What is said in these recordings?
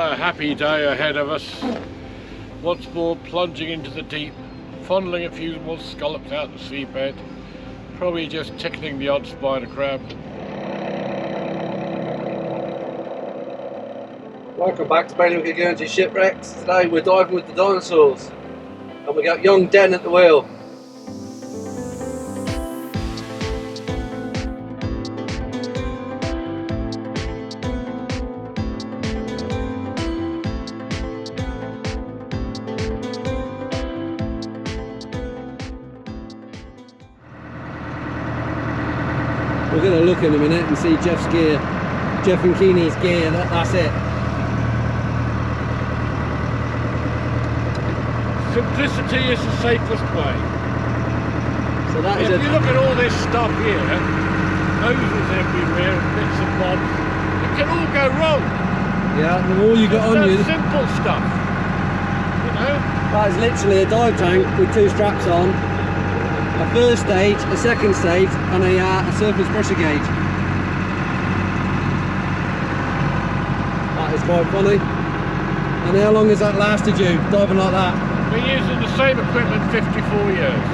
another happy day ahead of us. Once more plunging into the deep, fondling a few more scallops out the seabed, probably just tickling the odd spider crab. Welcome back to Dinosaur of Guernsey Shipwrecks. Today we're diving with the dinosaurs and we got young Den at the wheel. We're going to look in a minute and see Jeff's gear. Jeff and Keeney's gear, that's it. Simplicity is the safest way. So that is if you look at all this stuff here, noses everywhere and bits and bobs, it can all go wrong. Yeah, the more you got on you... simple stuff, you know? That is literally a dive tank with two straps on, a first stage, a second stage and a surface pressure gauge. That is quite funny. And how long has that lasted you, diving like that? Been using the same equipment 54 years.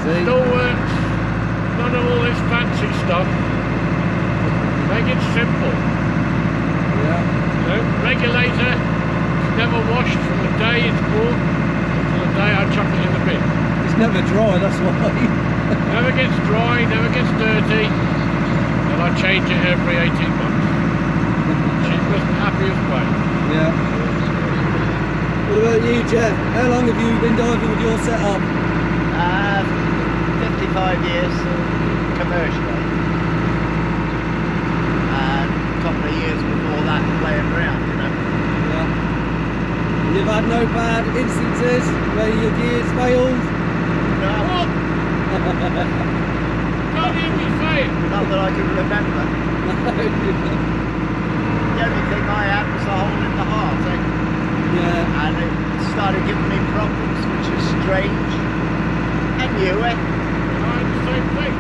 See? Still works, none of all this fancy stuff. Make it simple. Yeah. You know, regulator, it's never washed from the day it's bought until the day I chuck it in the bin. It's never dry, that's why. Never gets dry, never gets dirty, and I change it every 18 months. Cheapest, happiest way. Yeah. What about you, Jeff? How long have you been diving with your setup? 55 years commercially, and a couple of years before that playing around, you know. Yeah. You've had no bad instances where your gear's failed? No. What? Can't hear me say it. Not that I can remember. The only thing I had was a hole in the heart, Yeah. and it started giving me problems, which is strange. And you, I had the same thing.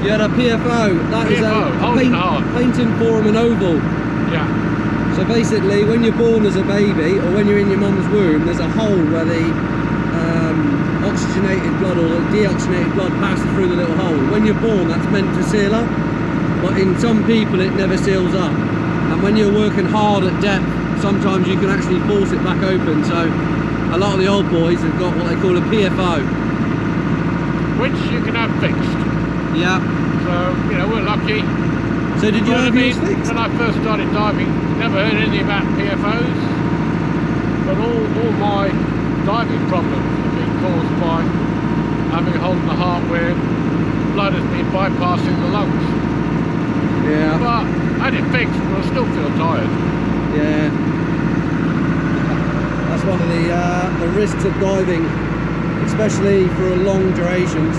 You had a PFO. That is PFO, hole in the heart. painting form and oval. Yeah. So basically, when you're born as a baby, or when you're in your mum's womb, there's a hole where the oxygenated blood or the deoxygenated blood passes through the little hole. When you're born, that's meant to seal up, but in some people it never seals up. And when you're working hard at depth, sometimes you can actually force it back open. So a lot of the old boys have got what they call a PFO. Which you can have fixed. Yeah. So, you know, we're lucky. So did you have yours fixed? When I first started diving, never heard anything about PFOs. But all my diving problems have been caused by having a hole in the heart where blood has been bypassing the lungs. Yeah. But I had it fixed, but I still feel tired. Yeah. That's one of the risks of diving, especially for long durations.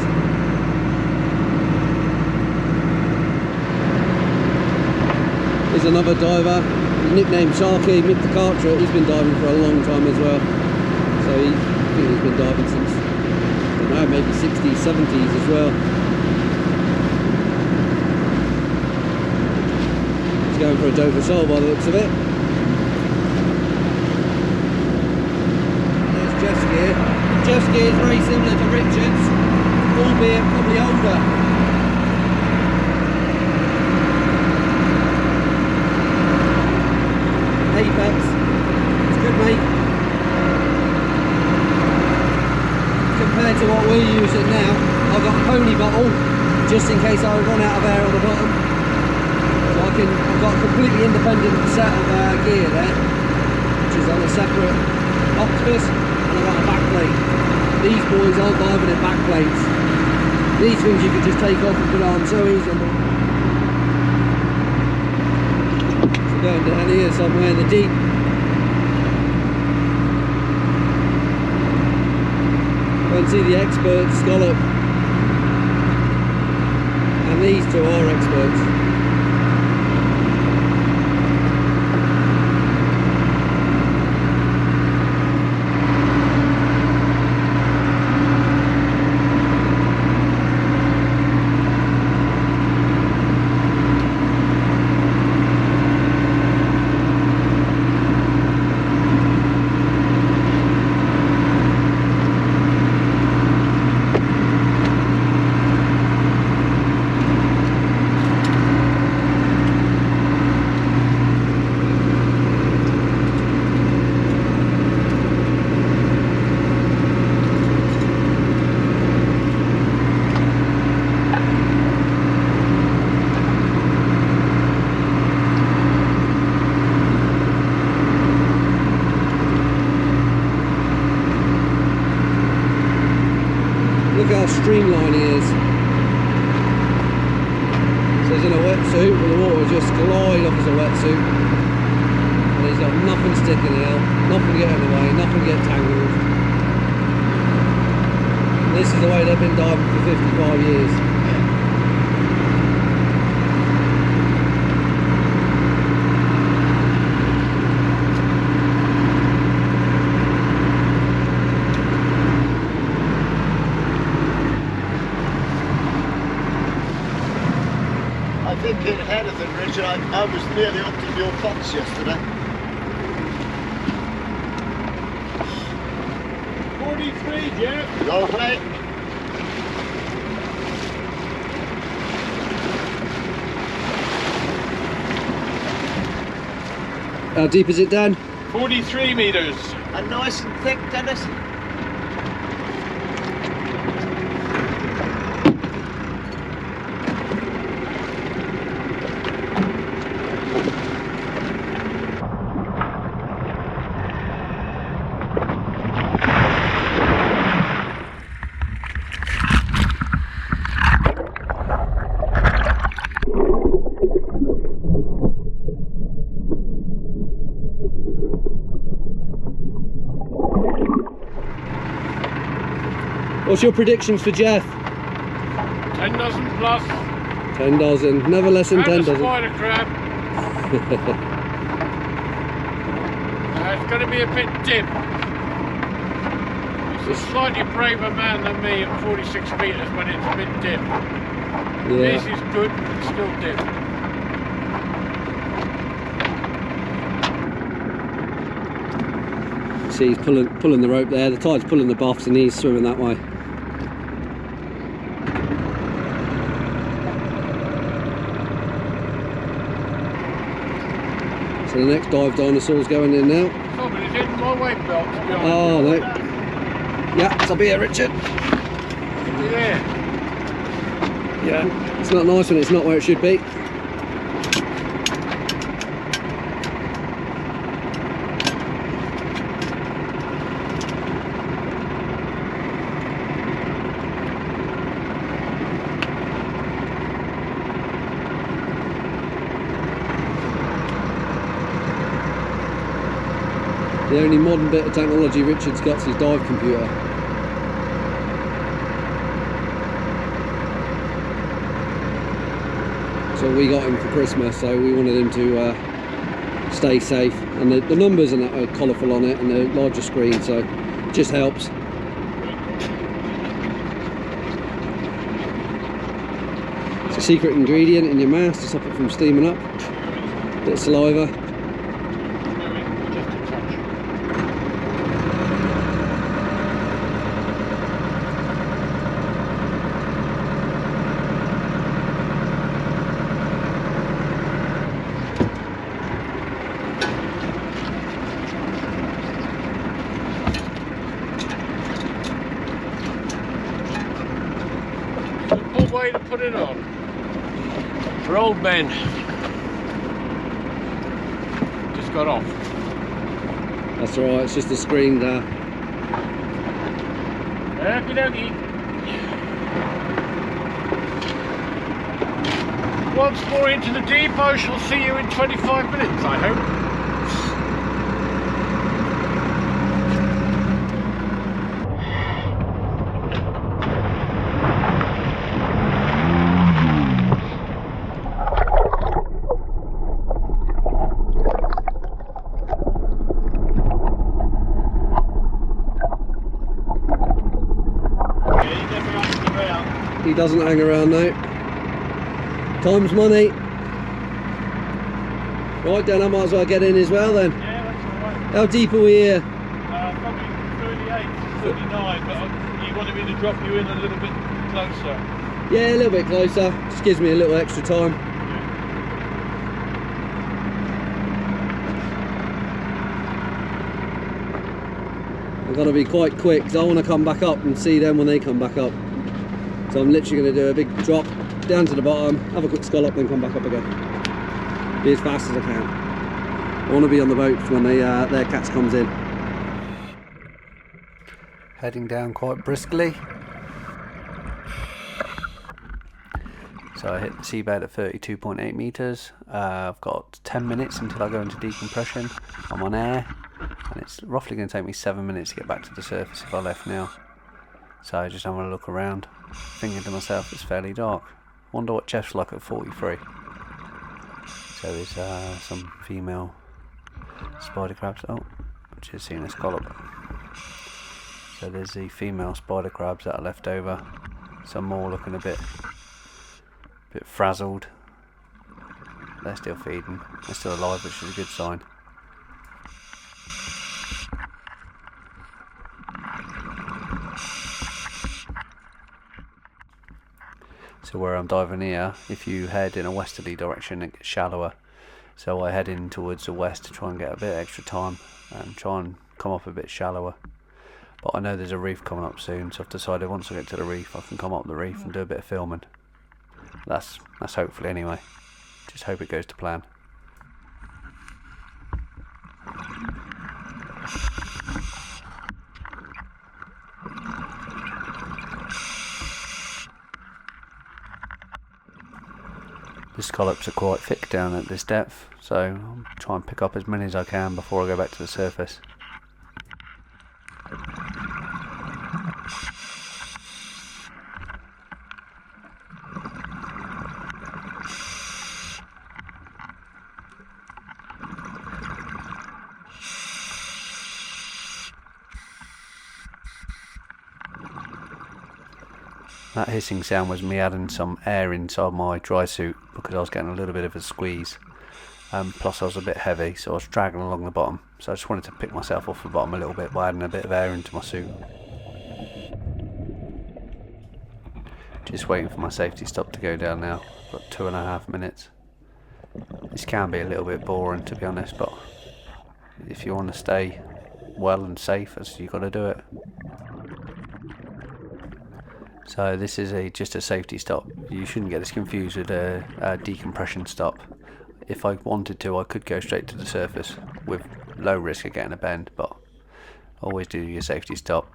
Here's another diver, nicknamed Sharky, Mick the Carteret. He's been diving for a long time as well. So I think he's been diving since, I don't know, maybe 60s, 70s as well. He's going for a Dinosaur by the looks of it. There's Jeff's gear. Jeff's gear is very similar to Richard's, albeit probably older. Apex, it's good, mate. Compared to what we're using now, I've got a pony bottle just in case I run out of air on the bottom. So I've got a completely independent set of gear there, which is on a separate octopus, and I've got a back plate. These boys aren't diving in back plates. These things you can just take off and put on so easily. Going down here somewhere in the deep. Go and see the expert scallop. And these two are experts. how streamlined he is. So he's in a wetsuit with the water just glide off as a wetsuit. And he's got nothing sticking out, nothing getting in the way, nothing get tangled. And this is the way they've been diving for 55 years. I think in anything, Richard, I was nearly up to your box yesterday. 43, Jeff. Lovely. How deep is it, Dan? 43 metres. And nice and thick, Dennis. What's your predictions for Jeff? 10 dozen plus. 10 dozen, never less than 10 And a dozen. spider crab. It's going to be a bit dim. He's a slightly braver man than me at 46 metres when it's a bit dim. This is good, but still dim. See, he's pulling the rope there, the tide's pulling the buffs and he's swimming that way. So the next dive dinosaur's going in now. Oh, but it's in my weight belt, to be honest. Oh no. Yeah, it's up here, Richard. Yeah. Yeah, it's not nice when it's not where it should be. The only modern bit of technology Richard's got is his dive computer. So we got him for Christmas, so we wanted him to stay safe. And the numbers and that are colourful on it, and the larger screen, so it just helps. It's a secret ingredient in your mask to stop it from steaming up. Bit of saliva. Way to put it on for old men. Just got off. That's alright, it's just the screen there. Okie dokie. Once more into the deep, I shall see you in 25 minutes, I hope. He doesn't hang around now. Time's money. Right then, I might as well get in as well then. Yeah, that's alright. How deep are we here? Probably 38, 39, but you wanted me to drop you in a little bit closer. Yeah, a little bit closer. Just gives me a little extra time. I've got to be quite quick because I want to come back up and see them when they come back up. So I'm literally going to do a big drop down to the bottom, have a quick scallop, then come back up again. Be as fast as I can. I want to be on the boat when their catch comes in. Heading down quite briskly. So I hit the seabed at 32.8 meters. I've got 10 minutes until I go into decompression. I'm on air, and it's roughly going to take me 7 minutes to get back to the surface if I left now. So just having a look around, thinking to myself, it's fairly dark. Wonder what Jeff's like at 43. So there's some female spider crabs. Oh, just seen a scallop. So there's the female spider crabs that are left over. Some more looking a bit frazzled. They're still feeding. They're still alive, which is a good sign. So where I'm diving here, if you head in a westerly direction, it gets shallower. So I head in towards the west to try and get a bit extra time and try and come up a bit shallower. But I know there's a reef coming up soon, so I've decided once I get to the reef I can come up the reef and do a bit of filming. That's hopefully anyway. Just hope it goes to plan. The scallops are quite thick down at this depth, so I'll try and pick up as many as I can before I go back to the surface. That hissing sound was me adding some air inside my dry suit because I was getting a little bit of a squeeze. Plus I was a bit heavy, so I was dragging along the bottom. So I just wanted to pick myself off the bottom a little bit by adding a bit of air into my suit. Just waiting for my safety stop to go down now. Got 2.5 minutes. This can be a little bit boring, to be honest, but if you want to stay well and safe, you've got to do it. So this is just a safety stop. You shouldn't get this confused with a decompression stop. If I wanted to, I could go straight to the surface with low risk of getting a bend, but always do your safety stop.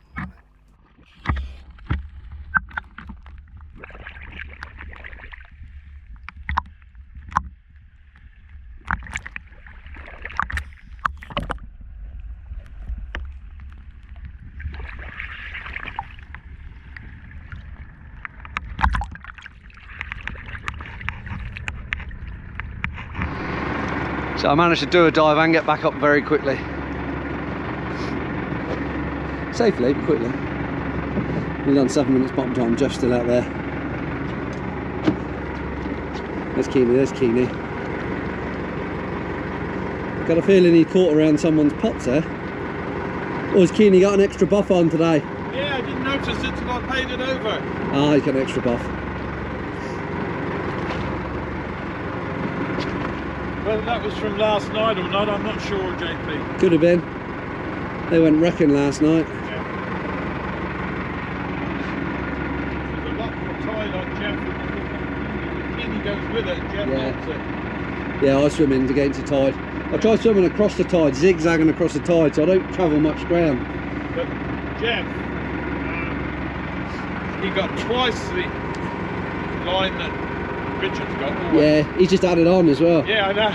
So I managed to do a dive and get back up very quickly. Safely, but quickly. We've done 7 minutes bottom time, Jeff's still out there. There's Keeney. Got a feeling he caught around someone's pots there. Or has Keeney got an extra buff on today? Yeah, I didn't notice it until I paid it over. Ah, he's got an extra buff. Whether that was from last night or not, I'm not sure, JP. Could have been. They went wrecking last night. Yeah. There's a lot more tide on Jeff. Keeney goes with it, Jeff wants it. Yeah, I swim in against the tide. I try swimming across the tide, zigzagging across the tide, so I don't travel much ground. But Jeff, he got twice the line that Richard's got. Always. Yeah, he's just added on as well. Yeah, I know.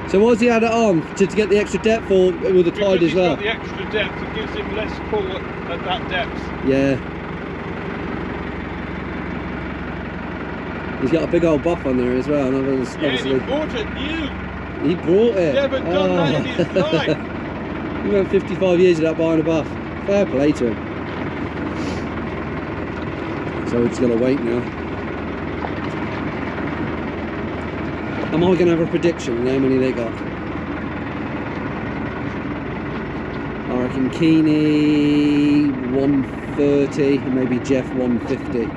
So why has he added on? To get the extra depth or with the tide as well? Because he's got the extra depth, it gives him less pull at that depth. Yeah. He's got a big old buff on there as well. And obviously, he bought it new. He brought it. Never done that in his life. He went 55 years without buying a buff. Fair play to him. So we're just going to wait now. Am I going to have a prediction on how many they got? I reckon Keeney 130 and maybe Jeff 150.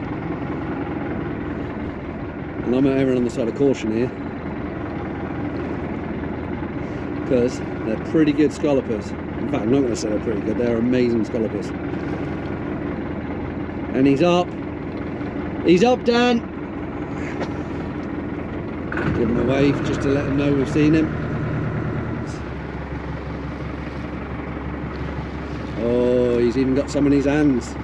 And I'm erring on the side of caution here, because they're pretty good scallopers. In fact, I'm not going to say they're pretty good, they're amazing scallopers. And he's up. He's up, Dan. Give him a wave just to let him know we've seen him. Oh, he's even got some in his hands.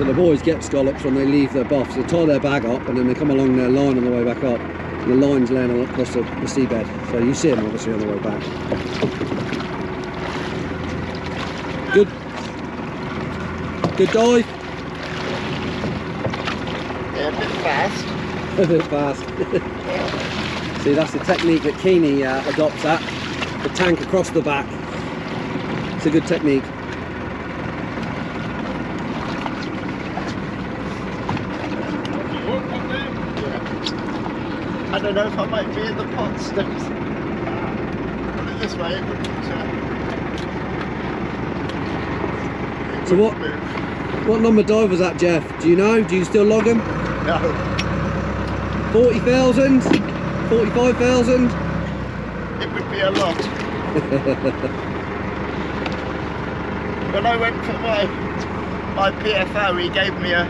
So the boys get scallops when they leave their buffs. They tie their bag up and then they come along their line on the way back up. And the line's laying across the seabed. So you see them obviously on the way back. Good. Good dive. Yeah, a bit fast. A bit fast. See, that's the technique that Keeney adopts at. The tank across the back. It's a good technique. I don't know if I might be in the pot still. Put it this way, it wouldn't. So what number dive was that, Jeff? Do you know? Do you still log them? No. 40,000? 45,000? It would be a lot. When I went for my PFO, he gave me a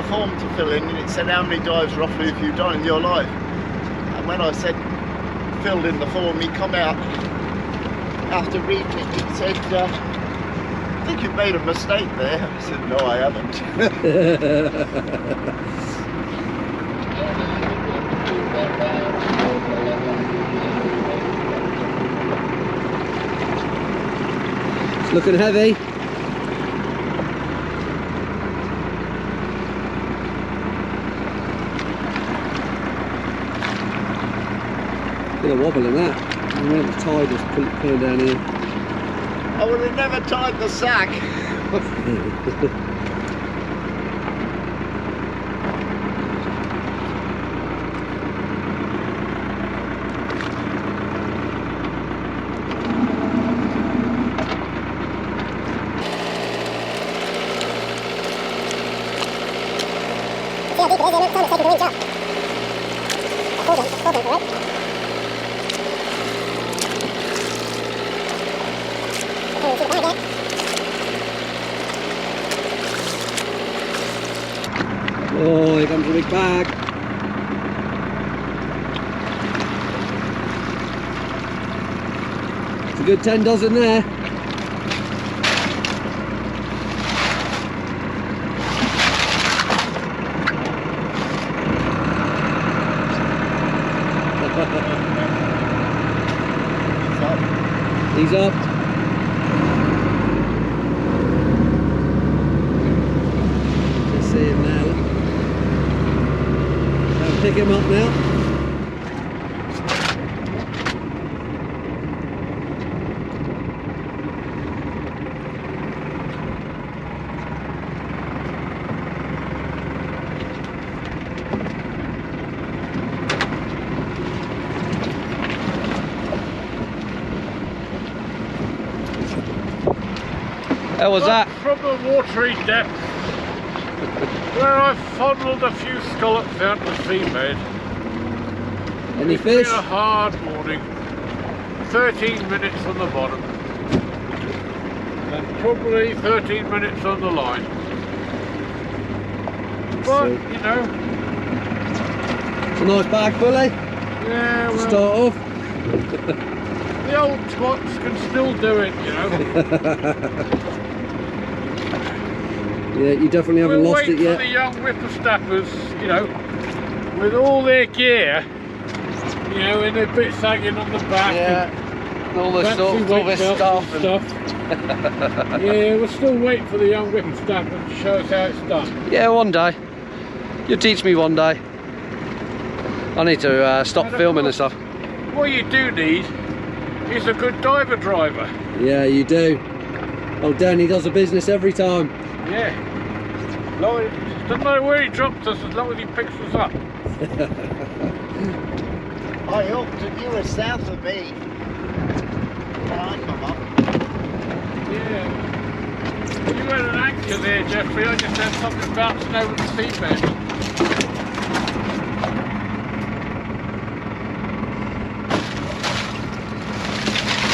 form to fill in and it said how many dives roughly have you done in your life. And when I said filled in the form, he come out after reading it, he said, I think you've made a mistake there. I said, no, I haven't. It's looking heavy. Bit of wobble in that. I mean, the tide is pulling down here. I would have never tied the sack. Oh, here comes a big bag. It's a good 10 dozen there. He's up. Just see him now. I'll pick him up now. How was that? From the watery depth, where I've fondled a few scallops out the seabed. Any It's fish? been a hard morning. 13 minutes on the bottom. And probably 13 minutes on the line. But, you know. It's a nice bag fully Yeah, to well, start off. the old twats can still do it, you know. Yeah, you definitely haven't We'll lost wait it yet. for the young whippersnappers, you know, with all their gear, you know, and their bit sagging on the back. Yeah, all this Fancy stuff, all weight this belts stuff. and yeah, we're still waiting for the young whippersnapper to show us how it's done. Yeah, one day. You'll teach me one day. I need to stop And of filming and course, stuff. What you do need is a good diver driver. Yeah, you do. Oh, Danny does the business every time. Yeah. Doesn't matter where he drops us as long as he picks us up. I hooked and you were south of me. When I come up. Yeah. You had an anchor there, Jeffrey. I just had something bouncing over the seabed.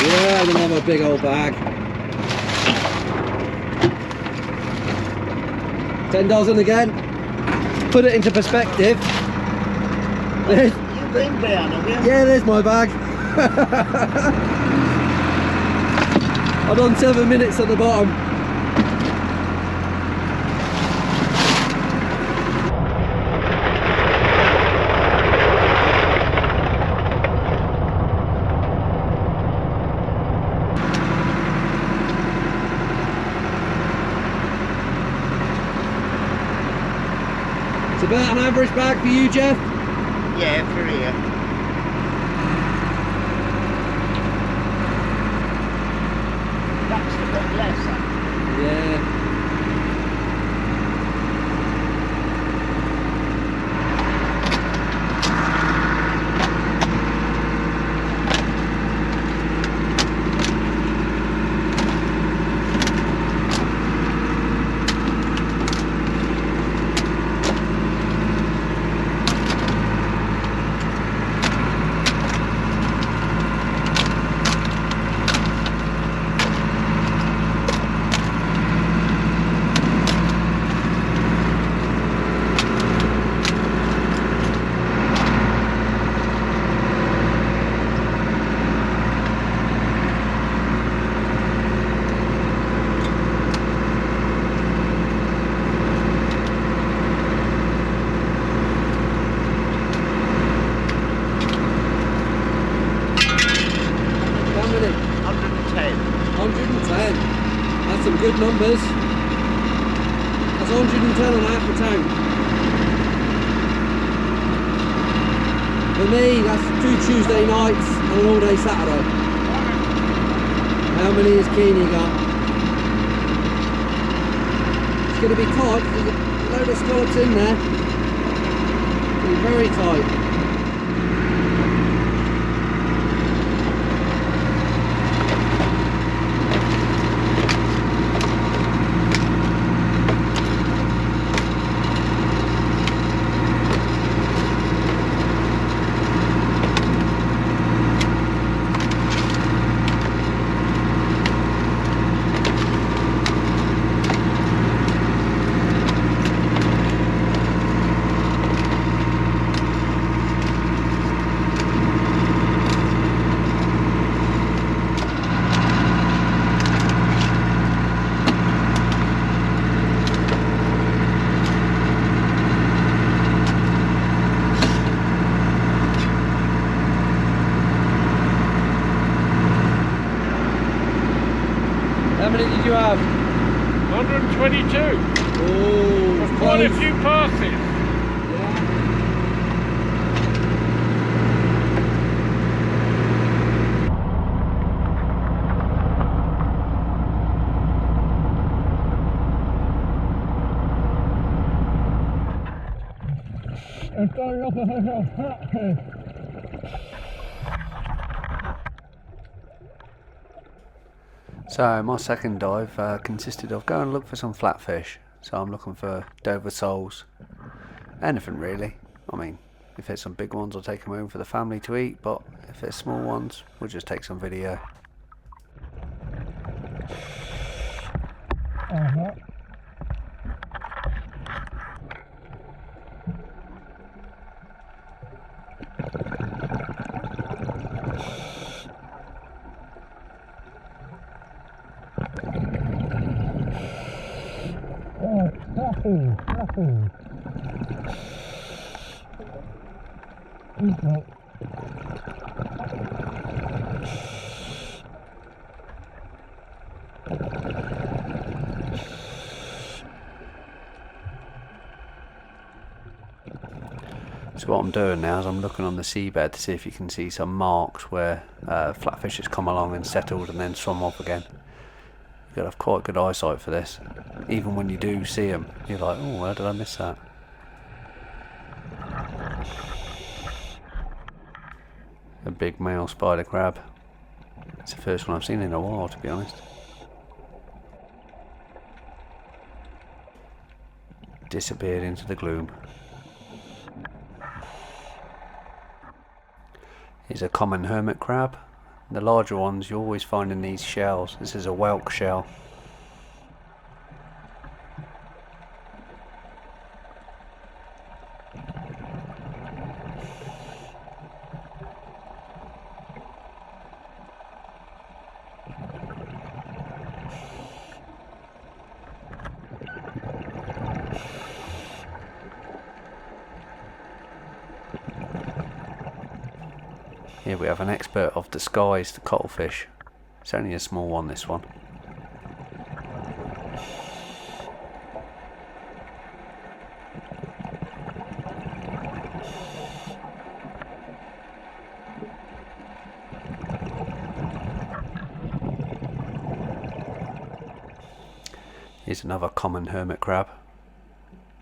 Yeah, I'm gonna have a big old bag. 10 dozen again. Put it into perspective. There's, You've been down, have you? yeah, there's my bag. I've done 7 minutes at the bottom. It's about an average bag for you, Jeff? Yeah, for here. That's a bit less. Yeah. Good numbers. That's 110 and a half a tank. For me, that's 2 Tuesday nights and an all-day Saturday. How many has Keeney got? It's going to be tight. There's a load of scallops in there. It's going to be very tight. How many did you have? 122. Oh, That's quite a few passes. It's going up a flat fish. So my second dive consisted of going and look for some flatfish. So I'm looking for Dover soles, anything really. I mean, if it's some big ones I'll take them home for the family to eat, but if it's small ones we'll just take some video. Nothing. So what I'm doing now is I'm looking on the seabed to see if you can see some marks where flatfish has come along and settled and then swum off again. You've got to have quite good eyesight for this. Even when you do see them, you're like, oh, where did I miss that? A big male spider crab. It's the first one I've seen in a while, to be honest. Disappeared into the gloom. Here's a common hermit crab. The larger ones you always find in these shells. This is a whelk shell. Here we have an expert of disguised cuttlefish. It's only a small one, this one. Here's another common hermit crab,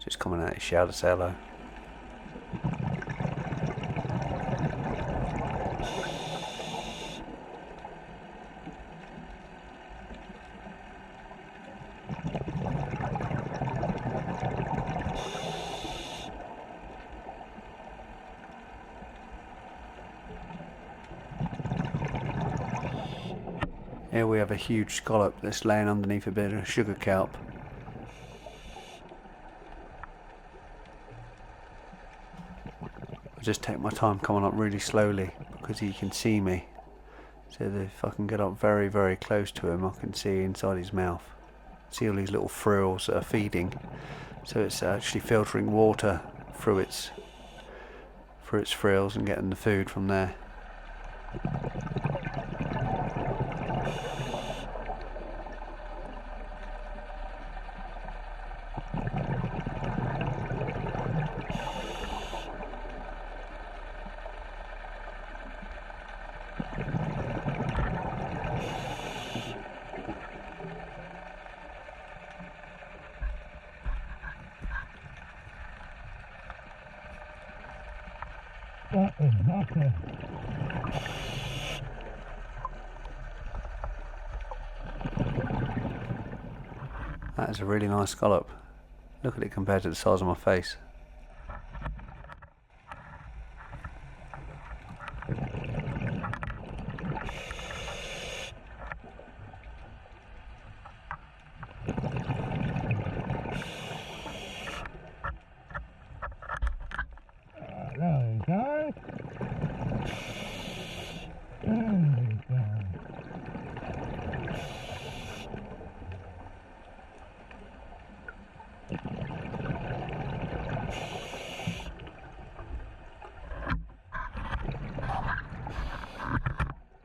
just coming out his shell to say hello. Here we have a huge scallop that's laying underneath a bit of sugar kelp. I just take my time coming up really slowly because he can see me. So that if I can get up very, very close to him, I can see inside his mouth. See all these little frills that are feeding. So it's actually filtering water through its frills and getting the food from there. That is nothing. That is a really nice scallop. Look at it compared to the size of my face. There we go. There we go.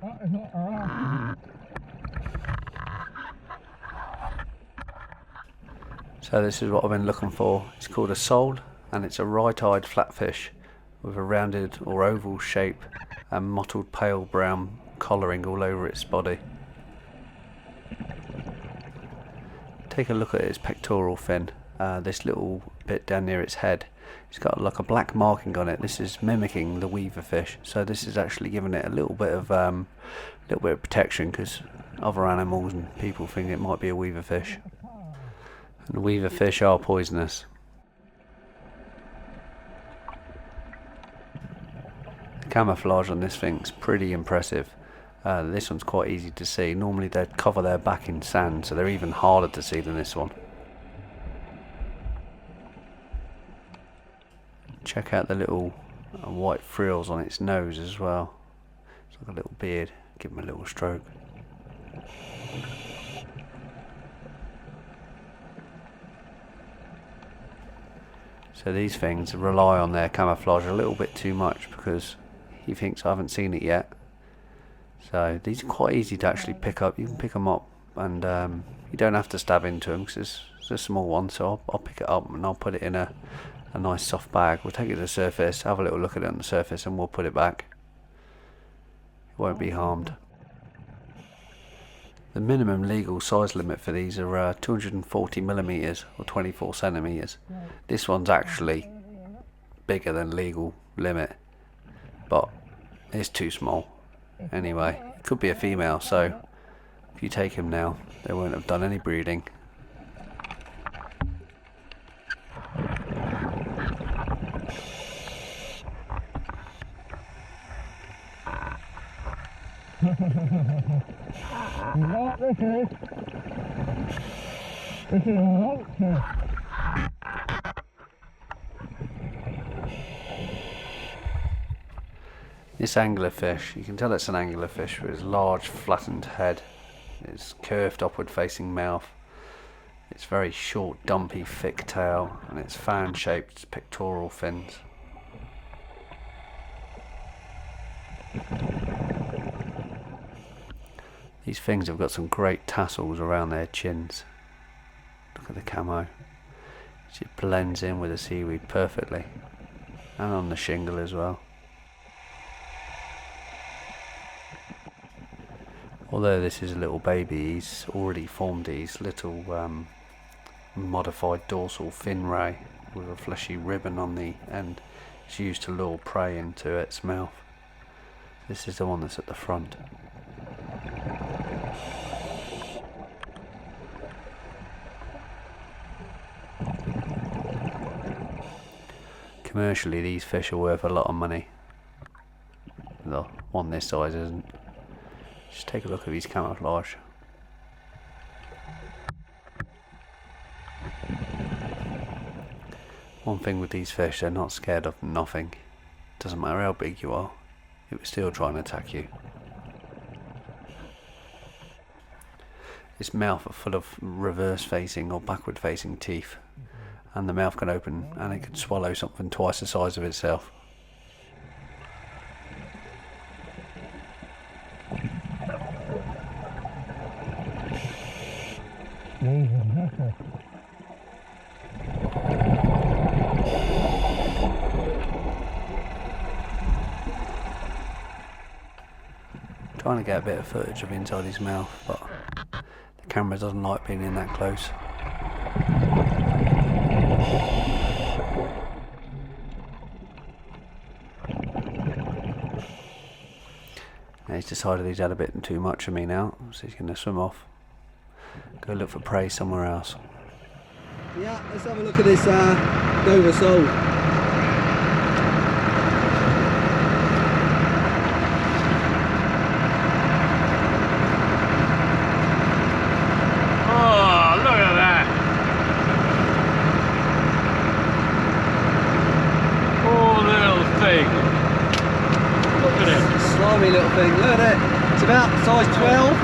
That is not alright. So this is what I've been looking for. It's called a sole, and it's a right-eyed flatfish with a rounded or oval shape and mottled pale brown colouring all over its body. Take a look at its pectoral fin, this little bit down near its head. It's got like a black marking on it. This is mimicking the weaver fish, so this is actually giving it a little bit of protection, because other animals and people think it might be a weaver fish, and weaver fish are poisonous. Camouflage on this thing's pretty impressive. This one's quite easy to see. Normally they'd cover their back in sand, so they're even harder to see than this one. Check out the little white frills on its nose as well. It's like a little beard. Give him a little stroke. So these things rely on their camouflage a little bit too much because he thinks I haven't seen it yet. So these are quite easy to actually pick up. You can pick them up, and you don't have to stab into them because it's a small one. So I'll pick it up and I'll put it in a nice soft bag. We'll take it to the surface, have a little look at it on the surface, and we'll put it back. It won't be harmed. The minimum legal size limit for these are 240 millimeters or 24 centimeters. This one's actually bigger than legal limit, but it's too small. Anyway, it could be a female, so if you take him now, they won't have done any breeding. You know what this is? This is a vulture. This anglerfish, you can tell it's an anglerfish with its large flattened head, its curved upward facing mouth, its very short dumpy thick tail, and its fan shaped pectoral fins. These things have got some great tassels around their chins. Look at the camo. It just blends in with the seaweed perfectly, and on the shingle as well. Although this is a little baby, he's already formed these little modified dorsal fin ray with a fleshy ribbon on the end. It's used to lure prey into its mouth. This is the one that's at the front. Commercially, these fish are worth a lot of money. The one this size isn't. Just take a look at these camouflage. One thing with these fish, they're not scared of nothing. Doesn't matter how big you are, it will still try and attack you. Its mouth are full of reverse facing or backward facing teeth, and the mouth can open and it can swallow something twice the size of itself. Trying to get a bit of footage of inside his mouth, but the camera doesn't like being in that close. Now he's decided he's had a bit too much of me now, so he's going to swim off. Go look for prey somewhere else. Yeah, let's have a look at this Dover sole. Oh, look at that! Poor little thing. Look at it. Slimy little thing, look at it. It's about size 12.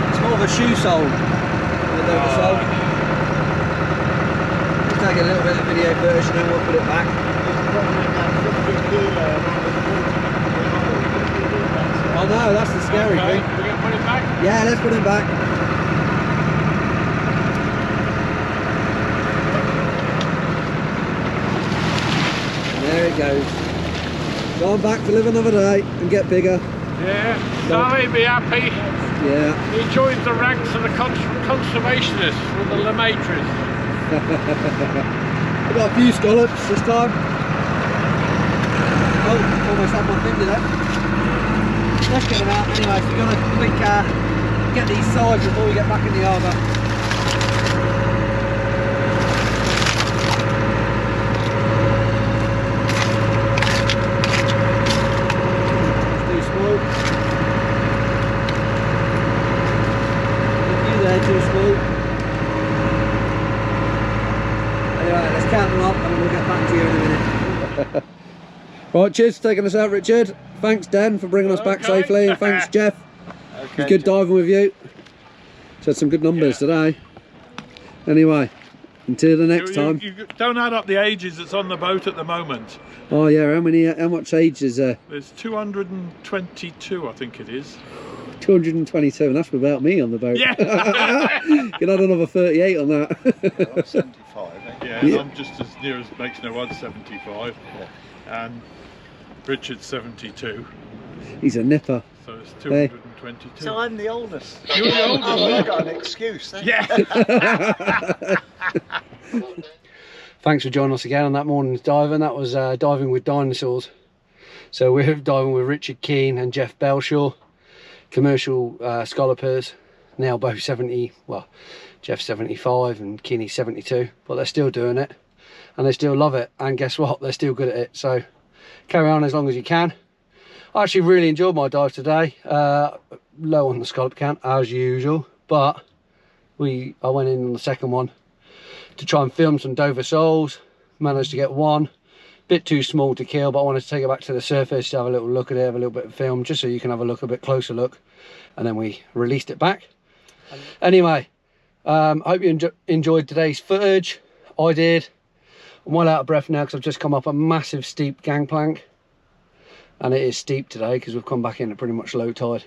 It's more of a shoe sole than a Dover sole. Let's take a little bit of video footage and then we'll put it back. Oh no, that's the scary thing. We're going to put it back? Yeah, let's put him back. There it goes. Going back to live another day and get bigger. Yeah, Charlie, be happy. Yeah. He joins the ranks of the conservationists with the Lemaitris. I've got a few scallops this time. Oh, almost had my finger there. Let's get them out anyway, so we've got to quick get these sides before we get back in the harbour. Too small. A few there, too small. Anyway, let's count them up and we'll get back to you in a minute. Right, cheers for taking us out, Richard. Thanks, Dan, for bringing us back safely, and thanks, Jeff. It was good diving with you. Had some good numbers today. Anyway, until the next time. You don't add up the ages that's on the boat at the moment. Oh yeah, how much age is there? There's 222, I think it is. 222, and that's without me on the boat. Yeah. You can add another 38 on that. I'm 75, Yeah, and I'm just as near as makes no odds, 75. Yeah. And Richard's 72. He's a nipper. So it's 222. So I'm the oldest. You're the oldest. Oh, I've got an excuse then. Yeah. Thanks for joining us again on that morning's diving. That was diving with dinosaurs. So we're diving with Richard Keen and Jeff Belshaw, commercial scallopers, now both 70, well, Jeff's 75 and Keeney's 72, but they're still doing it and they still love it, and guess what, they're still good at it. So carry on as long as you can. I actually really enjoyed my dive today. Low on the scallop count as usual, but I went in on the second one to try and film some Dover soles. Managed to get one, bit too small to kill, but I wanted to take it back to the surface to have a little look at it, have a little bit of film, just so you can have a look, a bit closer look, and then we released it back. Anyway, hope you enjoyed today's footage. I did. I'm well out of breath now because I've just come up a massive steep gangplank, and it is steep today because we've come back in at pretty much low tide.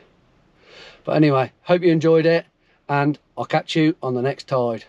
But anyway, hope you enjoyed it, and I'll catch you on the next tide.